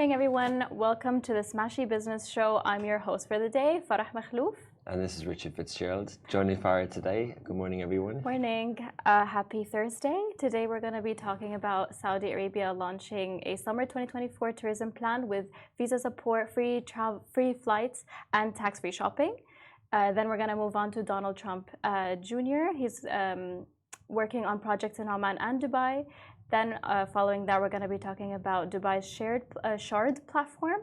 Morning, everyone. Welcome to the Smashy Business Show. I'm your host for the day, Farah Makhlouf. And this is Richard Fitzgerald. Joining Farah today. Good morning, everyone. Morning. Happy Thursday. Today we're going to be talking about Saudi Arabia launching a summer 2024 tourism plan with visa support, free flights, and tax-free shopping. Then we're going to move on to Donald Trump Jr. He's working on projects in Oman and Dubai. Then following that, we're going to be talking about Dubai's Shard platform.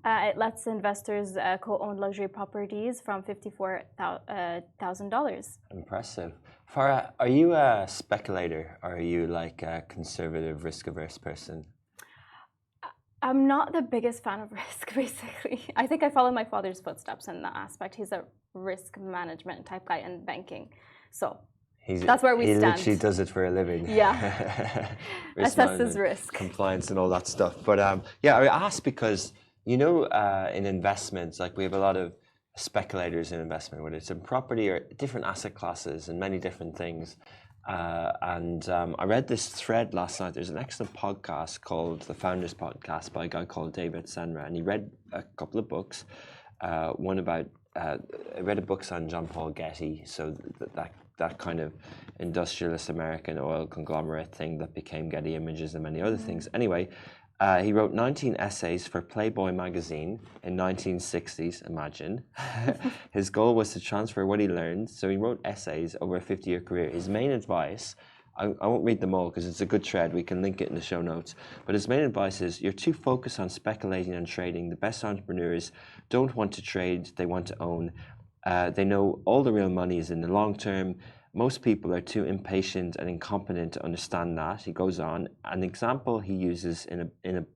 It lets investors co-own luxury properties from $54,000. Impressive. Farah, are you a speculator or are you like a conservative, risk-averse person? I'm not the biggest fan of risk, basically. I think I follow my father's footsteps in that aspect. He's a risk management type guy in banking. So that's where we stand. He literally does it for a living. Yeah. Assesses risk. Compliance and all that stuff. But yeah, I asked because, you know, in investments, like we have a lot of speculators in investment, whether it's in property or different asset classes and many different things. I read this thread last night. There's an excellent podcast called The Founders Podcast by a guy called David Senra. And he read a couple of books. One about, I read a book on John Paul Getty. So that kind of industrialist American oil conglomerate thing that became Getty Images and many other things. Anyway, he wrote 19 essays for Playboy magazine in 1960s, imagine. His goal was to transfer what he learned, so he wrote essays over a 50-year career. His main advice, I won't read them all because it's a good thread, we can link it in the show notes, but his main advice is, you're too focused on speculating and trading. The best entrepreneurs don't want to trade, they want to own. They know all the real money is in the long term. Most people are too impatient and incompetent to understand that. He goes on. An example he uses in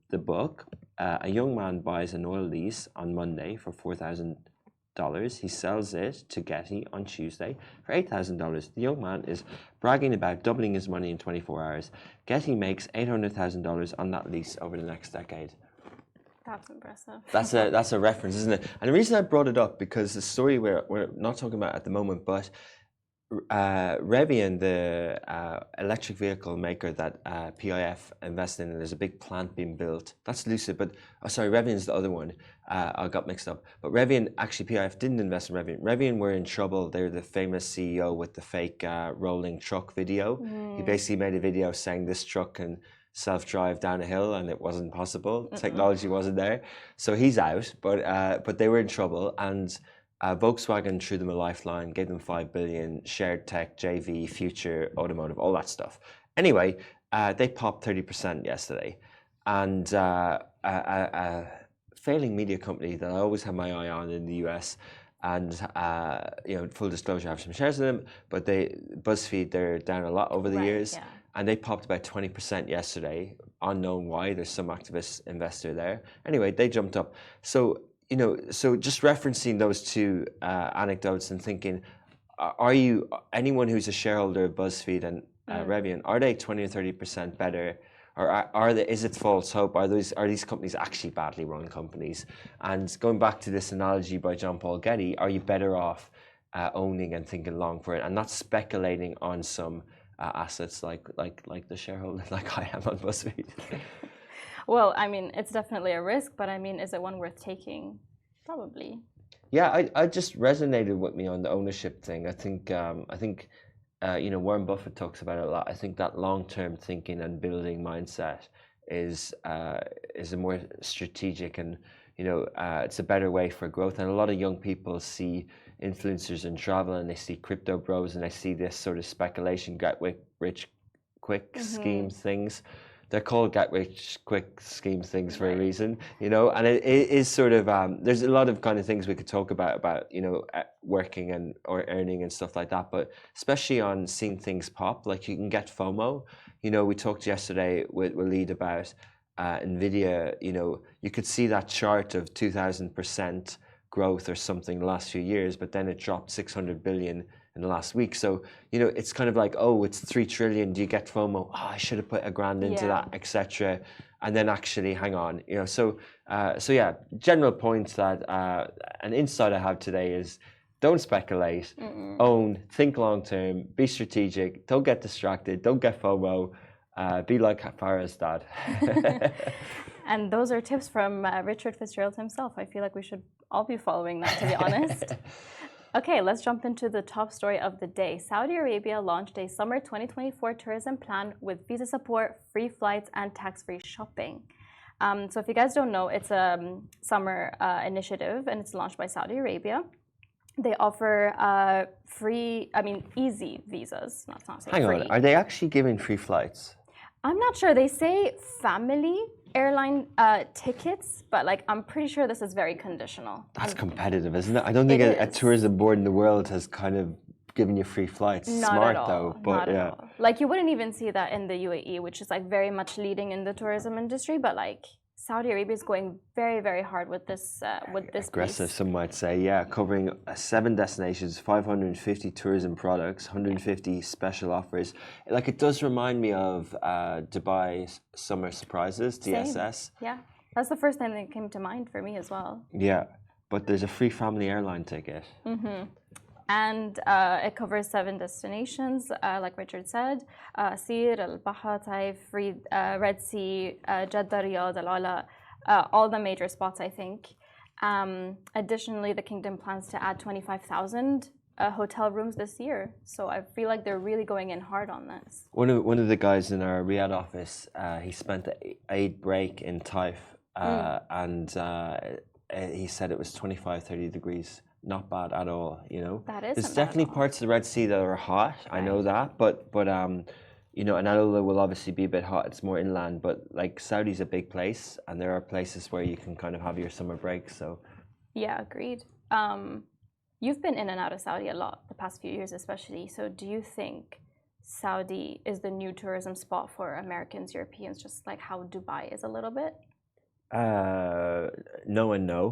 the book, a young man buys an oil lease on Monday for $4,000. He sells it to Getty on Tuesday for $8,000. The young man is bragging about doubling his money in 24 hours. Getty makes $800,000 on that lease over the next decade. That's impressive. That's a reference, isn't it? And the reason I brought it up, because the story we're not talking about at the moment, but Rivian, the electric vehicle maker that PIF invested in, there's a big plant being built. That's Lucid, but sorry, Rivian's the other one. I got mixed up. But Rivian, actually PIF didn't invest in Rivian. Rivian were in trouble. They're the famous CEO with the fake rolling truck video. He basically made a video saying this truck can self-drive down a hill, and it wasn't possible. Technology wasn't there, so he's out. But they were in trouble, and Volkswagen threw them a lifeline, gave them $5 billion, shared tech, JV, future, automotive, all that stuff. Anyway, they popped 30% yesterday, and a failing media company that I always have my eye on in the US. And you know, full disclosure, I have some shares in them, but BuzzFeed, they're down a lot over the years. Yeah. And they popped about 20% yesterday. Unknown why. There's some activist investor there. Anyway, they jumped up. So, you know, so just referencing those two anecdotes and thinking, anyone who's a shareholder of BuzzFeed and Rivian, are they 20 or 30% better? Or is it false hope? Are these companies actually badly run companies? And going back to this analogy by John Paul Getty, are you better off owning and thinking long for it and not speculating on some assets like the shareholder, like I am on BuzzFeed? Well, I mean, it's definitely a risk, but I mean, is it one worth taking? Probably. Yeah, I just resonated with me on the ownership thing. I think you know, Warren Buffett talks about it a lot. I think that long-term thinking and building mindset is a more strategic, and you know, it's a better way for growth. And a lot of young people see influencers in travel, and they see crypto bros, and they see this sort of speculation, get rich quick scheme things. They're called get rich quick scheme things for a reason, you know. And it is sort of there's a lot of kind of things we could talk about you know, working and or earning and stuff like that. But especially on seeing things pop, like you can get FOMO. You know, we talked yesterday with Waleed about Nvidia. You know, you could see that chart of 2,000% growth or something the last few years, but then it dropped 600 billion in the last week. So, you know, it's kind of like, oh, it's 3 trillion. Do you get FOMO? Oh, I should have put $1,000 into that, etc. And then actually, hang on, you know. So yeah, general point that an insight I have today is, don't speculate, own, think long term, be strategic, don't get distracted, don't get FOMO. Be like Farah's dad. And those are tips from Richard Fitzgerald himself. I feel like we should all be following that, to be honest. Okay, let's jump into the top story of the day. Saudi Arabia launched a summer 2024 tourism plan with visa support, free flights, and tax-free shopping. So if you guys don't know, it's a summer initiative and it's launched by Saudi Arabia. They offer easy visas. Not say Hang free. on, are they actually giving free flights? I'm not sure. They say family airline tickets, but like I'm pretty sure this is very conditional. That's competitive, isn't it? I don't think a tourism board in the world has kind of given you free flights. Not Smart at all. though, but Not at all. Like you wouldn't even see that in the UAE, which is like very much leading in the tourism industry, but like Saudi Arabia is going very, very hard with this. Aggressive, piece. some might say. Yeah, covering 7 destinations, 550 tourism products, 150 special offers. Like it does remind me of Dubai Summer Surprises, DSS. Same. Yeah, that's the first thing that came to mind for me as well. Yeah, but there's a free family airline ticket. And it covers 7 destinations, like Richard said: Sir, Al Baha, Taif, Red Sea, Jeddah, Riyadh, Al Ala, all the major spots, I think. Additionally, the kingdom plans to add 25,000 hotel rooms this year. So I feel like they're really going in hard on this. One of the guys in our Riyadh office, he spent the Eid break in Taif, and he said it was 25, 30 degrees. Not bad at all, you know. That is. There's definitely parts of the Red Sea that are hot. Right. I know that, but you know, and Al will obviously be a bit hot. It's more inland, but like Saudi's a big place, and there are places where you can kind of have your summer break. So. Yeah, agreed. You've been in and out of Saudi a lot the past few years, especially. So, do you think Saudi is the new tourism spot for Americans, Europeans, just like how Dubai is a little bit? No and no.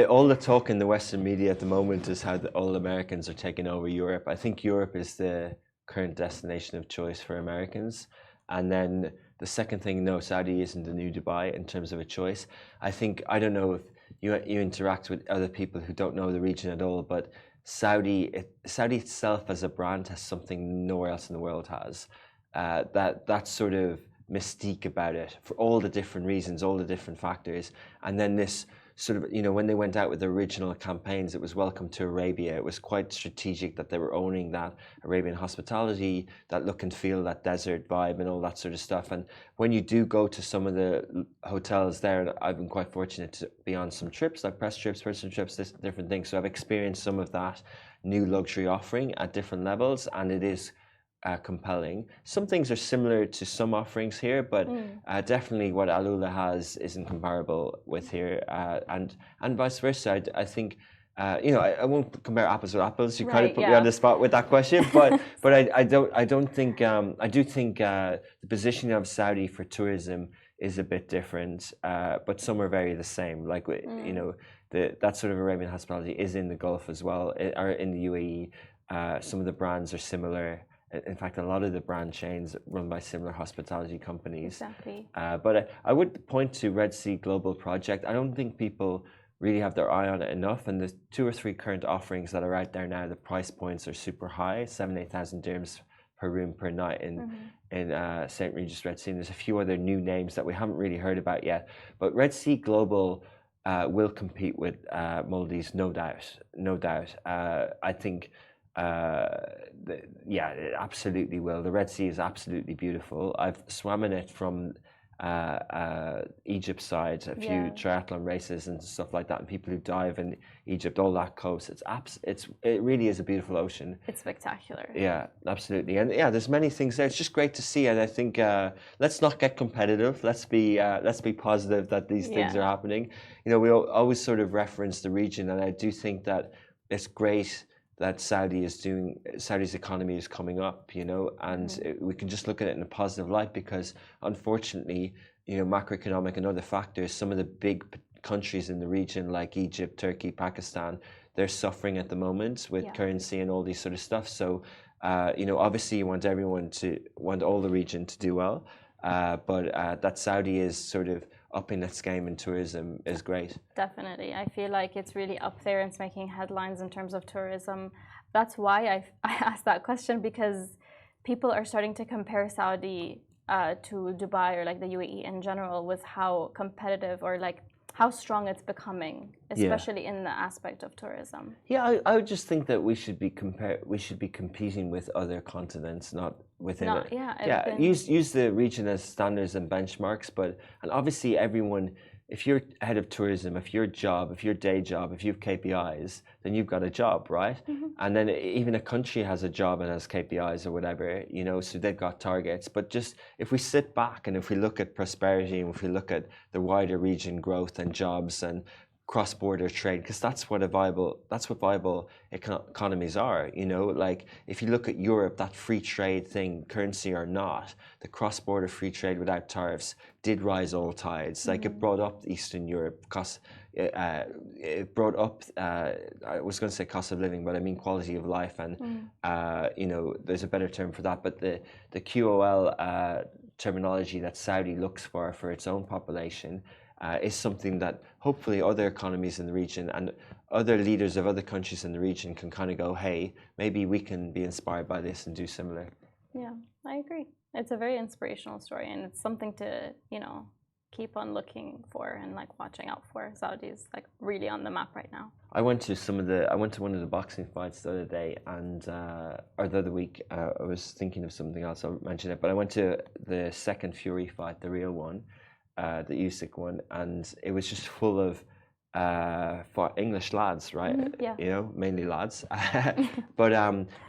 All the talk in the Western media at the moment is how all Americans are taking over Europe. I think Europe is the current destination of choice for Americans. And then the second thing, no, Saudi isn't the new Dubai in terms of a choice. I don't know if you interact with other people who don't know the region at all, but Saudi itself as a brand has something nowhere else in the world has. That sort of mystique about it for all the different reasons, all the different factors. And then this sort of, you know, when they went out with the original campaigns, it was welcome to Arabia. It was quite strategic that they were owning that Arabian hospitality, that look and feel, that desert vibe and all that sort of stuff. And when you do go to some of the hotels there, and I've been quite fortunate to be on some trips, like press trips, personal trips, different things. So I've experienced some of that new luxury offering at different levels, and it is compelling. Some things are similar to some offerings here, but definitely what Al Ula has isn't comparable with here, and vice versa. I think you know, I won't compare apples with apples. You kind of put me on the spot with that question, but I don't think I do think the positioning of Saudi for tourism is a bit different, but some are very the same. Like you know, that sort of Arabian hospitality is in the Gulf as well, or in the UAE. Some of the brands are similar. In fact, a lot of the brand chains run by similar hospitality companies. Exactly. But I would point to Red Sea Global Project. I don't think people really have their eye on it enough. And the 2 or 3 current offerings that are out there now, the price points are super high, 7,000-8,000 dirhams per room per night in St. Regis Red Sea. And there's a few other new names that we haven't really heard about yet. But Red Sea Global will compete with Maldives, no doubt. I think. Yeah, it absolutely will. The Red Sea is absolutely beautiful. I've swam in it from Egypt side, a few triathlon races and stuff like that, and people who dive in Egypt, all that coast. It really is a beautiful ocean. It's spectacular. Yeah, absolutely. And yeah, there's many things there. It's just great to see, and I think let's not get competitive. Let's be positive that these things are happening. You know, we always sort of reference the region, and I do think that it's great that Saudi's economy is coming up, you know, and we can just look at it in a positive light, because unfortunately, you know, macroeconomic and other factors, some of the big countries in the region like Egypt, Turkey, Pakistan, they're suffering at the moment with currency and all these sort of stuff. So, you know, obviously you want all the region to do well, but that Saudi is sort of upping its game in tourism is great. Definitely. I feel like it's really up there and it's making headlines in terms of tourism. That's why I asked that question, because people are starting to compare Saudi to Dubai or like the UAE in general with how competitive or like how strong it's becoming, Yeah. especially in the aspect of tourism. Yeah, I would just think that we should be competing with other continents, not within Not, it. yeah, Yeah, within, use the region as standards and benchmarks, but and obviously everyone, if you're head of tourism, if your job, if your day job, if you have KPIs, then you've got a job, right? Mhm. And then even a country has a job and has KPIs or whatever, you know, so they've got targets. But just if we sit back and if we look at prosperity and if we look at the wider region growth and jobs and cross-border trade, because that's what viable economies are, you know, like if you look at Europe, that free trade thing, currency or not, the cross-border free trade without tariffs did rise all tides. Like it brought up Eastern Europe because it brought up I was going to say cost of living, but I mean quality of life, and you know, there's a better term for that, but the QOL terminology that Saudi looks for its own population is something that hopefully other economies in the region and other leaders of other countries in the region can kind of go, hey, maybe we can be inspired by this and do similar. Yeah, I agree. It's a very inspirational story, and it's something to, you know, keep on looking for and like watching out for. Saudi is like really on the map right now. I went to one of the boxing fights the other day, and or the other week. I was thinking of something else. I'll mention it, but I went to the second Fury fight, the real one, the Usyk one, and it was just full of for English lads, right? Yeah. You know, mainly lads. But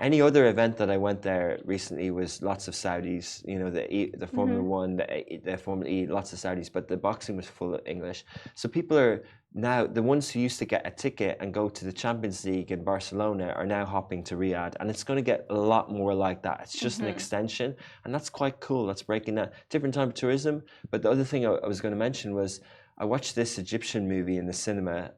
any other event that I went there recently was lots of Saudis. You know, the Formula One, the Formula E, lots of Saudis. But the boxing was full of English. So people are now, the ones who used to get a ticket and go to the Champions League in Barcelona are now hopping to Riyadh, and it's going to get a lot more like that. It's just an extension, and that's quite cool. That's breaking that different type of tourism. But the other thing I was going to mention was I watched this Egyptian movie in the cinema.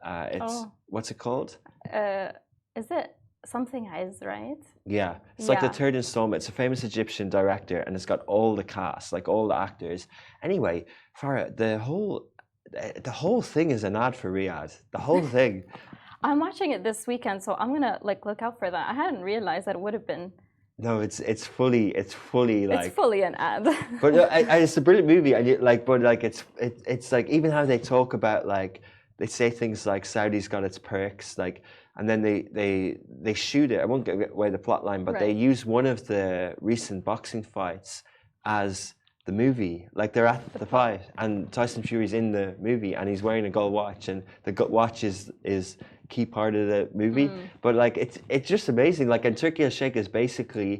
What's it called? Is it something Eyes, right? Yeah, it's like the Yeah. third installment. It's a famous Egyptian director, and it's got all the cast, like all the actors. Anyway, Farah, the whole thing is an ad for Riyadh. The whole thing. I'm watching it this weekend, so I'm gonna like look out for that. I hadn't realized that it would have been. No, it's fully like. It's fully an ad. But it's a brilliant movie, and but like it's like even how they talk about, like they say things like Saudi's got its perks, like, and then they shoot it. I won't give away the plot line, but they use one of the recent boxing fights as the movie. Like they're at the fight, and Tyson Fury's in the movie, and he's wearing a gold watch, and the gold watch is key part of the movie. But like it's just amazing. Like, and Turkey Al Sheikh is basically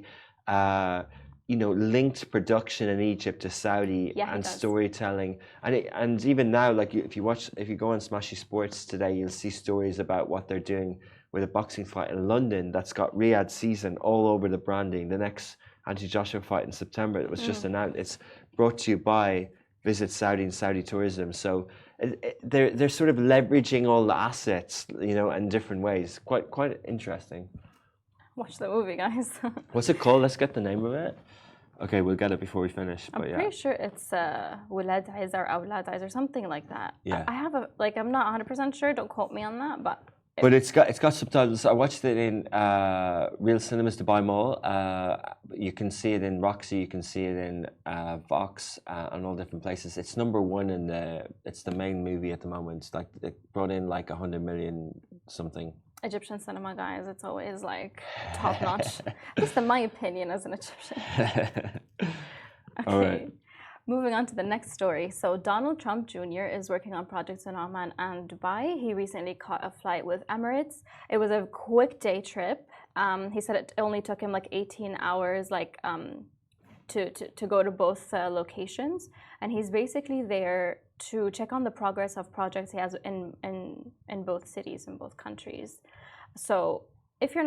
you know, linked production in Egypt to Saudi and storytelling, and even now, like if you go on Smashy Sports today, you'll see stories about what they're doing with a boxing fight in London that's got Riyadh season all over the branding. The next anti-Joshua fight in September, it was just announced. It's brought to you by Visit Saudi and Saudi Tourism. So they're sort of leveraging all the assets, you know, in different ways. Quite interesting. Watch the movie, guys. What's it called? Let's get the name of it. Okay, we'll get it before we finish. I'm pretty sure it's Walad Aiz or Awlad Aiz or something like that. Yeah. I have I'm not 100% sure. Don't quote me on that, but. But it's got subtitles. I watched it in Real Cinemas Dubai Mall. You can see it in Roxy. You can see it in Vox and all different places. It's #1 in it's the main movie at the moment. It's like it brought in like 100 million something. Egyptian cinema, guys, it's always like top notch. At least in my opinion as an Egyptian. Okay. All right. Moving on to the next story. So Donald Trump Jr. is working on projects in Oman and Dubai. He recently caught a flight with Emirates. It was a quick day trip. He said it only took him like 18 hours to go to both locations. And he's basically there to check on the progress of projects he has in both cities, in both countries. So if you're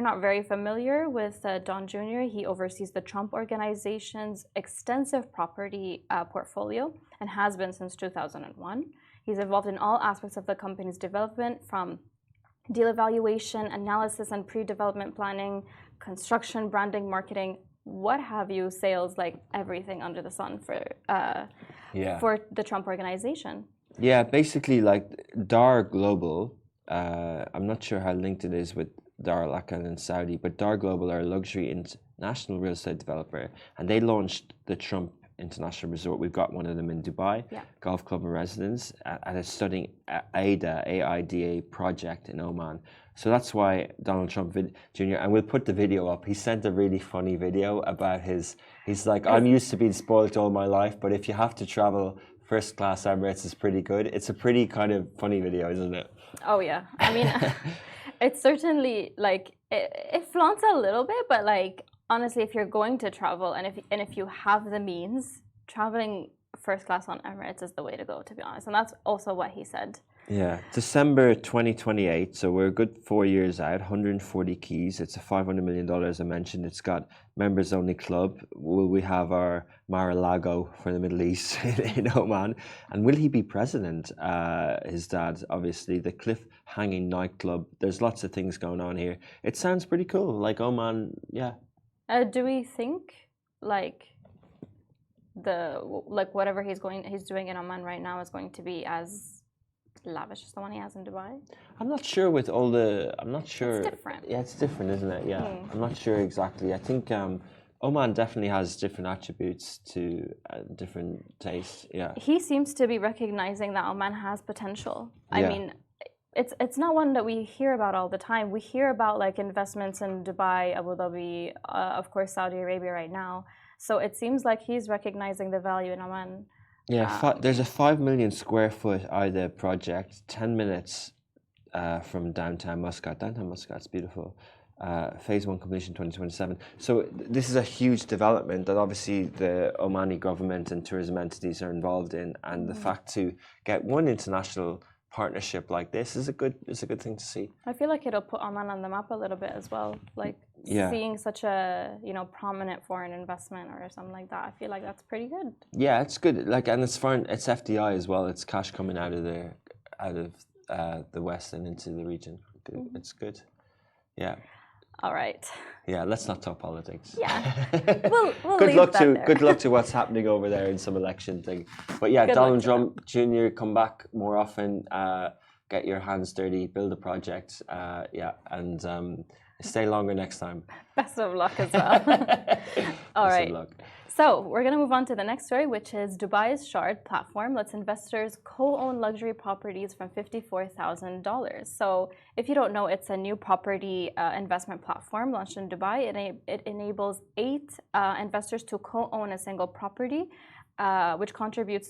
not very familiar with Don Jr., he oversees the Trump Organization's extensive property portfolio and has been since 2001. He's involved in all aspects of the company's development, from deal evaluation, analysis and pre-development planning, construction, branding, marketing, what have you, sales, like everything under the sun for the Trump Organization. Yeah, basically like Dar Global. I'm not sure how linked it is with Dar Al Akan in Saudi, but Dar Global are a luxury national real estate developer, and they launched the Trump International Resort. We've got one of them in Dubai, Golf Club and Residence, and it's studying AIDA project in Oman. So that's why Donald Trump Jr. and we'll put the video up. He sent a really funny video about he's like, I'm used to being spoiled all my life, but if you have to travel first class Emirates is pretty good. It's a pretty kind of funny video, isn't it? Oh yeah. I mean, it's certainly like it flaunts a little bit, but like honestly, if you're going to travel and if you have the means, traveling first class on Emirates is the way to go, to be honest. And that's also what he said. Yeah, December 2028. So we're a good 4 years out. 140 keys. It's a $500 million. I mentioned it's got members only club. Will we have our Mar-a-Lago for the Middle East in Oman? And will he be president? His dad, obviously, the cliff hanging nightclub. There's lots of things going on here. It sounds pretty cool. Like Oman, yeah. Do we think like whatever he's doing in Oman right now is going to be as lavish as the one he has in Dubai? I'm not sure with all the. I'm not sure. It's different. Yeah, it's different, isn't it? Yeah, I'm not sure exactly. I think Oman definitely has different attributes to different tastes. Yeah. He seems to be recognizing that Oman has potential. I mean, it's not one that we hear about all the time. We hear about like investments in Dubai, Abu Dhabi, of course Saudi Arabia right now. So it seems like he's recognizing the value in Oman. Yeah, there's a 5 million square foot AIDA project, 10 minutes from downtown Muscat. Downtown Muscat's beautiful. Phase 1 completion 2027. So this is a huge development that obviously the Omani government and tourism entities are involved in, and the fact to get one international partnership like this is a good thing to see. I feel like it'll put Oman on the map a little bit as well. Like seeing such a prominent foreign investment or something like that. I feel like that's pretty good. Yeah, it's good. Like, and it's foreign. It's FDI as well. It's cash coming out of the West and into the region. It's good. Yeah. All right. Yeah, let's not talk politics. Yeah, we'll good leave luck that to there. good luck to what's happening over there in some election thing. But yeah, Donald Trump Jr. come back more often. Get your hands dirty, build a project. And stay longer next time. Best of luck as well. All right. Best of luck. So we're going to move on to the next story, which is Dubai's Shard platform lets investors co-own luxury properties from $54,000. So if you don't know, it's a new property investment platform launched in Dubai. It enables 8 investors to co-own a single property, which contributions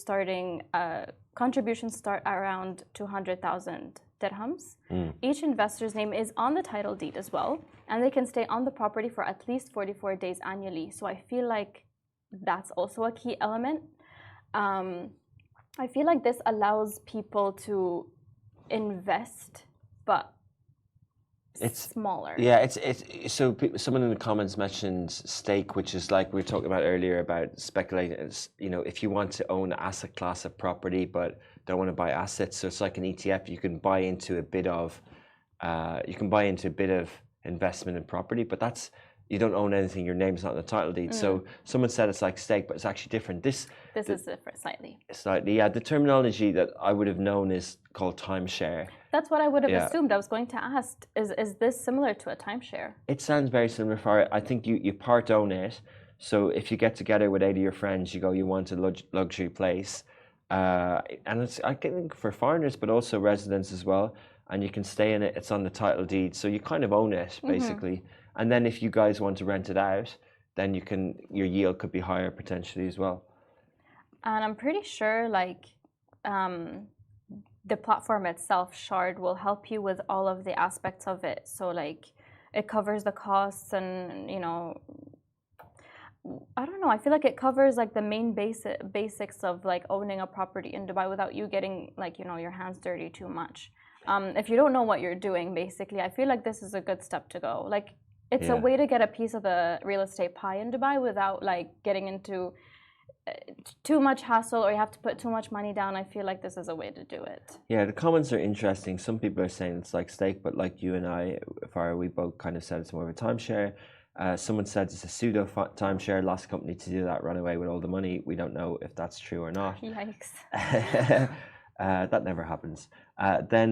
start around 200,000 dirhams. Each investor's name is on the title deed as well, and they can stay on the property for at least 44 days annually. So I feel like that's also a key element. I feel like this allows people to invest, but it's smaller. Yeah, it's so someone in the comments mentioned stake, which is like we were talking about earlier about speculating. If you want to own an asset class of property but don't want to buy assets, so it's like an ETF. You can buy into a bit of investment in property, but that's. You don't own anything. Your name's not in the title deed. So someone said it's like stake, but it's actually different. This is different slightly. Slightly, yeah. The terminology that I would have known is called timeshare. That's what I would have assumed. I was going to ask, is this similar to a timeshare? It sounds very similar. I think you part own it. So if you get together with 8 of your friends, you want a luxury place. And it's, I think, for foreigners, but also residents as well. And you can stay in it. It's on the title deed. So you kind of own it, basically. And then if you guys want to rent it out, then your yield could be higher potentially as well. And I'm pretty sure the platform itself, Shard, will help you with all of the aspects of it. So it covers the costs and, I don't know. I feel like it covers the main basics of owning a property in Dubai without you getting your hands dirty too much. If you don't know what you're doing, basically, I feel like this is a good step to go. It's a way to get a piece of the real estate pie in Dubai without getting into too much hassle or you have to put too much money down. I feel like this is a way to do it. Yeah, the comments are interesting. Some people are saying it's like stake, but like you and I, Farah, we both kind of said it's more of a timeshare. Someone said it's a pseudo timeshare. Last company to do that ran away with all the money. We don't know if that's true or not. Yikes. That never happens. Then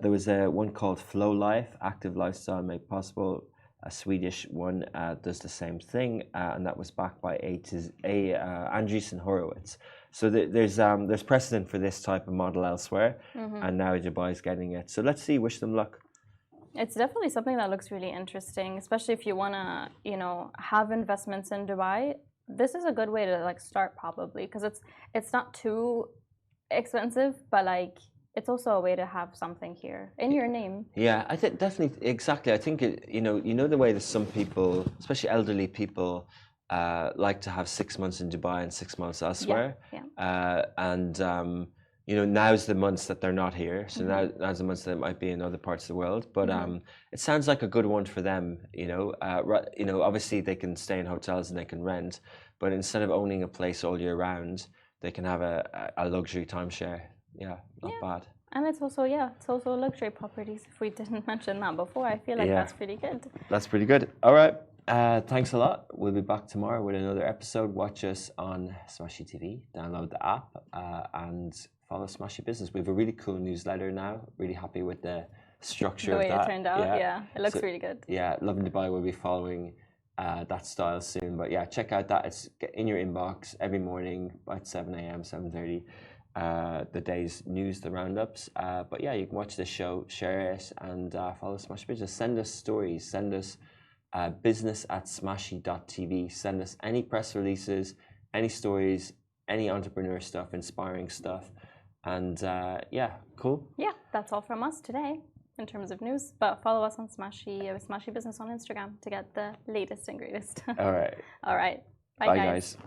there was one called Flow Life, active lifestyle made possible. a Swedish one, does the same thing, and that was backed by Andreessen Horowitz. So there's precedent for this type of model elsewhere, and now Dubai is getting it. So let's see. Wish them luck. It's definitely something that looks really interesting, especially if you want to, have investments in Dubai. This is a good way to like start probably because it's not too expensive, but like it's also a way to have something here in your name. Yeah, I think definitely exactly. I think the way that some people, especially elderly people, like to have 6 months in Dubai and 6 months elsewhere. Now's the months that they're not here. So now's the months that might be in other parts of the world. But it sounds like a good one for them. Obviously they can stay in hotels and they can rent, but instead of owning a place all year round, they can have a luxury timeshare. Yeah, not bad. And it's also luxury properties. If we didn't mention that before, I feel like that's pretty good. That's pretty good. All right. Thanks a lot. We'll be back tomorrow with another episode. Watch us on Smashy TV. Download the app and follow Smashy Business. We have a really cool newsletter now. Really happy with the structure of that. The way it turned out. Yeah, it looks really good. Yeah, Lovin Dubai will be following that style soon. But yeah, check out that. It's in your inbox every morning at 7 a.m., 7:30. The day's news, the roundups. But yeah, you can watch the show, share it, and follow Smashy Business. Send us stories. Send us business@smashy.tv. Send us any press releases, any stories, any entrepreneur stuff, inspiring stuff. And cool. Yeah, that's all from us today in terms of news. But follow us on Smashy Business on Instagram to get the latest and greatest. All right. All right. Bye guys.